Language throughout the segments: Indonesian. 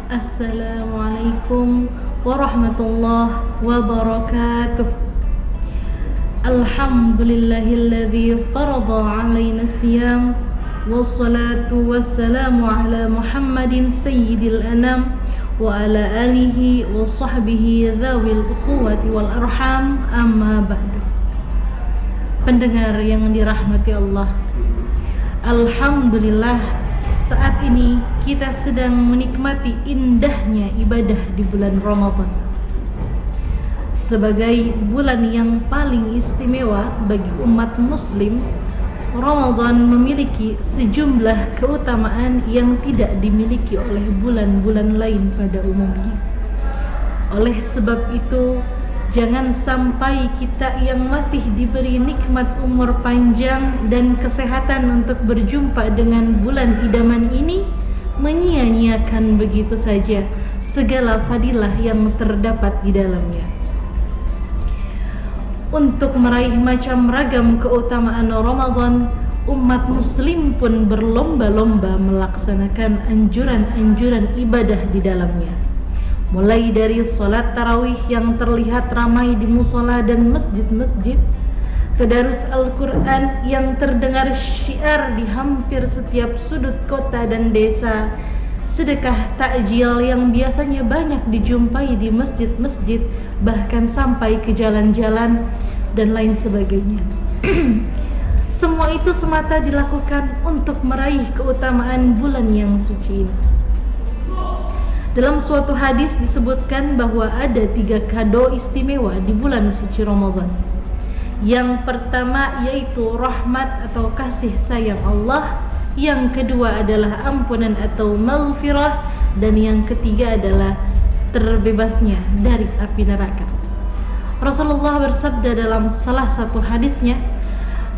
Assalamualaikum warahmatullahi wabarakatuh. Alhamdulillahilladzi farada alaina siyam, wassalatu wassalamu ala Muhammadin sayyidil anam wa ala alihi wa sahbihi dzawil ukhuwati wal arham, amma ba'du. Pendengar yang dirahmati Allah, alhamdulillah, saat ini kita sedang menikmati indahnya ibadah di bulan Ramadan. Sebagai bulan yang paling istimewa bagi umat muslim, Ramadan memiliki sejumlah keutamaan yang tidak dimiliki oleh bulan-bulan lain pada umumnya. Oleh sebab itu, jangan sampai kita yang masih diberi nikmat umur panjang dan kesehatan untuk berjumpa dengan bulan idaman ini menyia-nyiakan begitu saja segala fadilah yang terdapat di dalamnya. Untuk meraih macam ragam keutamaan Ramadan, umat muslim pun berlomba-lomba melaksanakan anjuran-anjuran ibadah di dalamnya. Mulai dari salat tarawih yang terlihat ramai di musola dan masjid-masjid, tadarus Al-Quran yang terdengar syiar di hampir setiap sudut kota dan desa, sedekah takjil yang biasanya banyak dijumpai di masjid-masjid, bahkan sampai ke jalan-jalan dan lain sebagainya. Semua itu semata dilakukan untuk meraih keutamaan bulan yang suci ini. Dalam suatu hadis disebutkan bahwa ada 3 kado istimewa di bulan suci Ramadan. Yang pertama yaitu rahmat atau kasih sayang Allah, yang kedua adalah ampunan atau maghfirah, dan yang ketiga adalah terbebasnya dari api neraka. Rasulullah bersabda dalam salah satu hadisnya,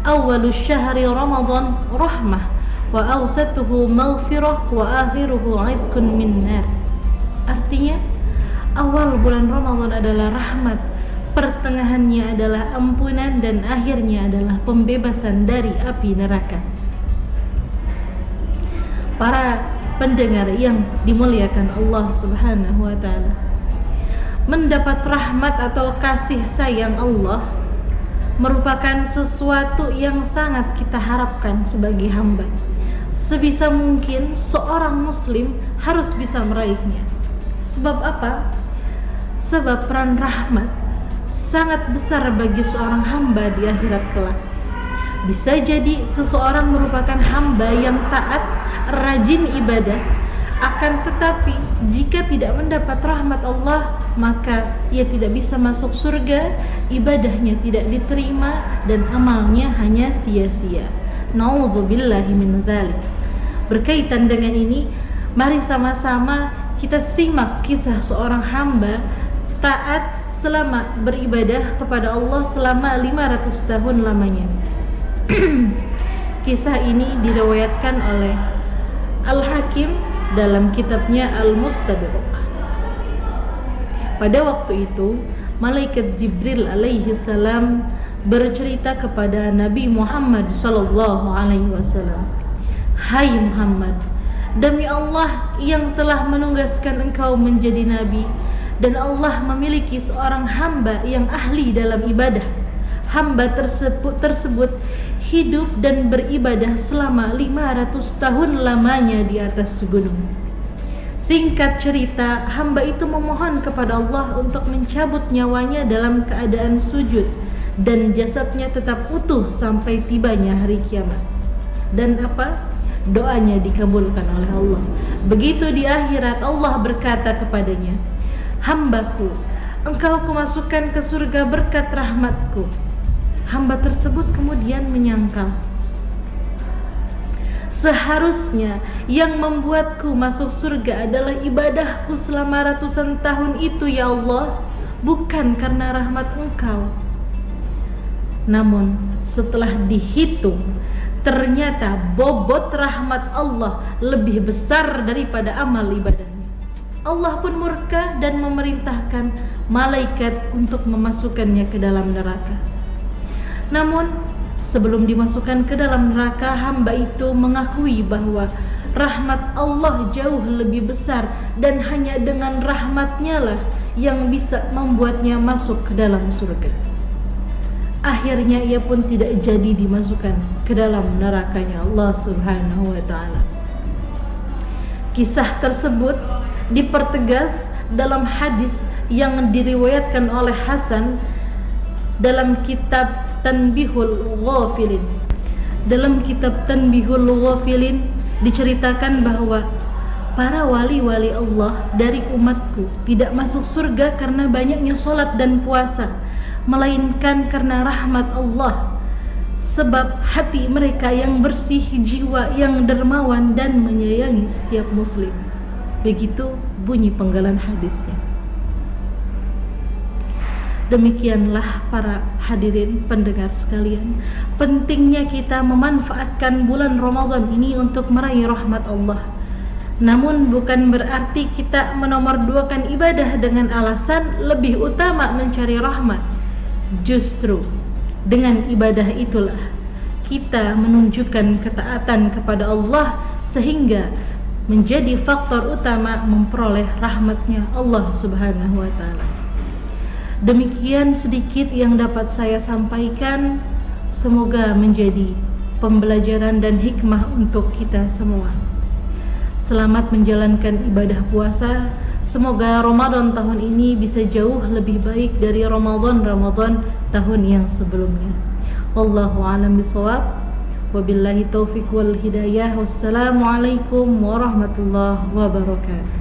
"Awwalus syahri Ramadan rahmah, wa awsatuhu maghfirah, wa akhiruhu 'idqun min nar." Artinya, awal bulan Ramadan adalah rahmat, pertengahannya adalah ampunan, dan akhirnya adalah pembebasan dari api neraka. Para pendengar yang dimuliakan Allah Subhanahu wa ta'ala, mendapat rahmat atau kasih sayang Allah merupakan sesuatu yang sangat kita harapkan sebagai hamba. Sebisa mungkin seorang muslim harus bisa meraihnya. Sebab apa? Sebab peran rahmat sangat besar bagi seorang hamba di akhirat kelak. Bisa jadi seseorang merupakan hamba yang taat, rajin ibadah, akan tetapi jika tidak mendapat rahmat Allah, maka ia tidak bisa masuk surga, ibadahnya tidak diterima, dan amalnya hanya sia-sia. Na'udzubillahi min dzalik. Berkaitan dengan ini, mari sama-sama kita simak kisah seorang hamba taat selama beribadah kepada Allah selama 500 tahun lamanya. Kisah ini diriwayatkan oleh Al-Hakim dalam kitabnya Al-Mustadrak. Pada waktu itu, malaikat Jibril alaihi salam bercerita kepada Nabi Muhammad sallallahu alaihi wasallam, "Hai Muhammad, demi Allah yang telah menugaskan engkau menjadi nabi, dan Allah memiliki seorang hamba yang ahli dalam ibadah. Hamba tersebut hidup dan beribadah selama 500 tahun lamanya di atas gunung. Singkat cerita, hamba itu memohon kepada Allah untuk mencabut nyawanya dalam keadaan sujud, dan jasadnya tetap utuh sampai tibanya hari kiamat. Dan apa? Doanya dikabulkan oleh Allah. Begitu di akhirat, Allah berkata kepadanya, 'Hambaku, engkau kumasukkan ke surga berkat rahmatku.' Hamba tersebut kemudian menyangkal, 'Seharusnya yang membuatku masuk surga adalah ibadahku selama ratusan tahun itu, ya Allah, bukan karena rahmat engkau.' Namun setelah dihitung, ternyata bobot rahmat Allah lebih besar daripada amal ibadahnya. Allah pun murka dan memerintahkan malaikat untuk memasukkannya ke dalam neraka. Namun sebelum dimasukkan ke dalam neraka, hamba itu mengakui bahwa rahmat Allah jauh lebih besar dan hanya dengan rahmatnya lah yang bisa membuatnya masuk ke dalam surga. Akhirnya ia pun tidak jadi dimasukkan ke dalam nerakanya Allah Subhanahu wa ta'ala. Kisah tersebut dipertegas dalam hadis yang diriwayatkan oleh Hasan dalam kitab Tanbihul Ghafilin. Dalam kitab Tanbihul Ghafilin diceritakan bahwa para wali-wali Allah dari umatku tidak masuk surga karena banyaknya sholat dan puasa, melainkan karena rahmat Allah, sebab hati mereka yang bersih, jiwa yang dermawan dan menyayangi setiap muslim. Begitu bunyi penggalan hadisnya. Demikianlah para hadirin pendengar sekalian, pentingnya kita memanfaatkan bulan Ramadan ini untuk meraih rahmat Allah. Namun bukan berarti kita menomorduakan ibadah dengan alasan lebih utama mencari rahmat. Justru dengan ibadah itulah kita menunjukkan ketaatan kepada Allah sehingga menjadi faktor utama memperoleh rahmatnya Allah Subhanahu wa ta'ala. Demikian sedikit yang dapat saya sampaikan. Semoga menjadi pembelajaran dan hikmah untuk kita semua. Selamat menjalankan ibadah puasa. Semoga Ramadan tahun ini bisa jauh lebih baik dari Ramadan tahun yang sebelumnya. Wallahu a'lam bishawab. Wabillahi taufiq wal hidayah. Wassalamualaikum warahmatullahi wabarakatuh.